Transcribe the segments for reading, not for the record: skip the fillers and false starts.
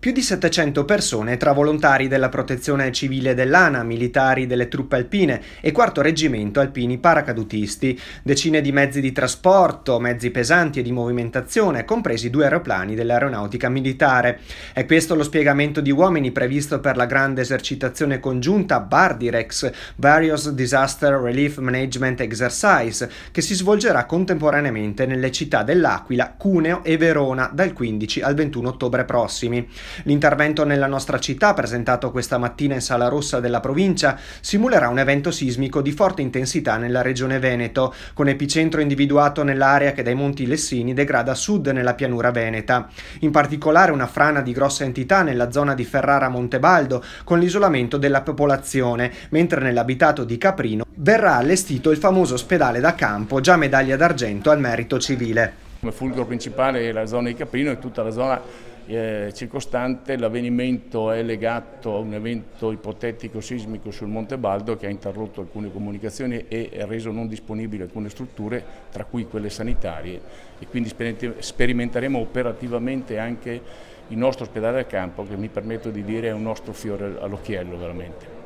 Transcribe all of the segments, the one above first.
Più di 700 persone tra volontari della Protezione Civile dell'ANA, militari delle truppe alpine e 4º Reggimento Alpini Paracadutisti, decine di mezzi di trasporto, mezzi pesanti e di movimentazione, compresi 2 aeroplani dell'aeronautica militare. È questo lo spiegamento di uomini previsto per la grande esercitazione congiunta BARDIREX, Various Disaster Relief Management Exercise, che si svolgerà contemporaneamente nelle città dell'Aquila, Cuneo e Verona dal 15 al 21 ottobre prossimi. L'intervento nella nostra città, presentato questa mattina in Sala Rossa della provincia, simulerà un evento sismico di forte intensità nella regione Veneto, con epicentro individuato nell'area che dai Monti Lessini degrada a sud nella pianura veneta. In particolare una frana di grossa entità nella zona di Ferrara Montebaldo, con l'isolamento della popolazione, mentre nell'abitato di Caprino verrà allestito il famoso ospedale da campo, già medaglia d'argento al merito civile. Come fulcro principale è la zona di Caprino e tutta la zona circostante. L'avvenimento è legato a un evento ipotetico sismico sul Monte Baldo che ha interrotto alcune comunicazioni e reso non disponibili alcune strutture, tra cui quelle sanitarie, e quindi sperimenteremo operativamente anche il nostro ospedale a campo, che mi permetto di dire è un nostro fiore all'occhiello veramente.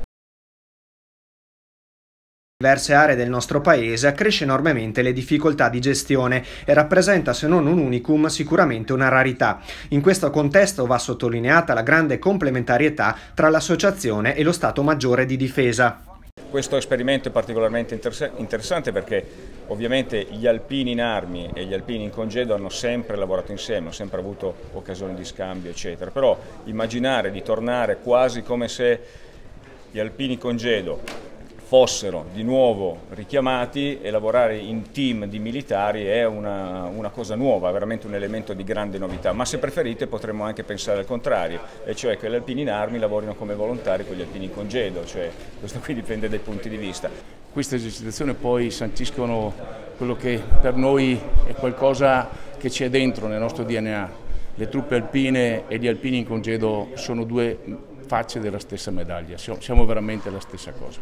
In diverse aree del nostro paese accresce enormemente le difficoltà di gestione e rappresenta, se non un unicum, sicuramente una rarità. In questo contesto va sottolineata la grande complementarietà tra l'associazione e lo Stato Maggiore di Difesa. Questo esperimento è particolarmente interessante perché ovviamente gli alpini in armi e gli alpini in congedo hanno sempre lavorato insieme, hanno sempre avuto occasioni di scambio, eccetera. Però immaginare di tornare quasi come se gli alpini in congedo fossero di nuovo richiamati e lavorare in team di militari è una cosa nuova, veramente un elemento di grande novità, ma se preferite potremmo anche pensare al contrario, e cioè che gli alpini in armi lavorino come volontari con gli alpini in congedo, cioè questo qui dipende dai punti di vista. Queste esercitazioni poi sanciscono quello che per noi è qualcosa che c'è dentro nel nostro DNA. Le truppe alpine e gli alpini in congedo sono due facce della stessa medaglia, siamo veramente la stessa cosa.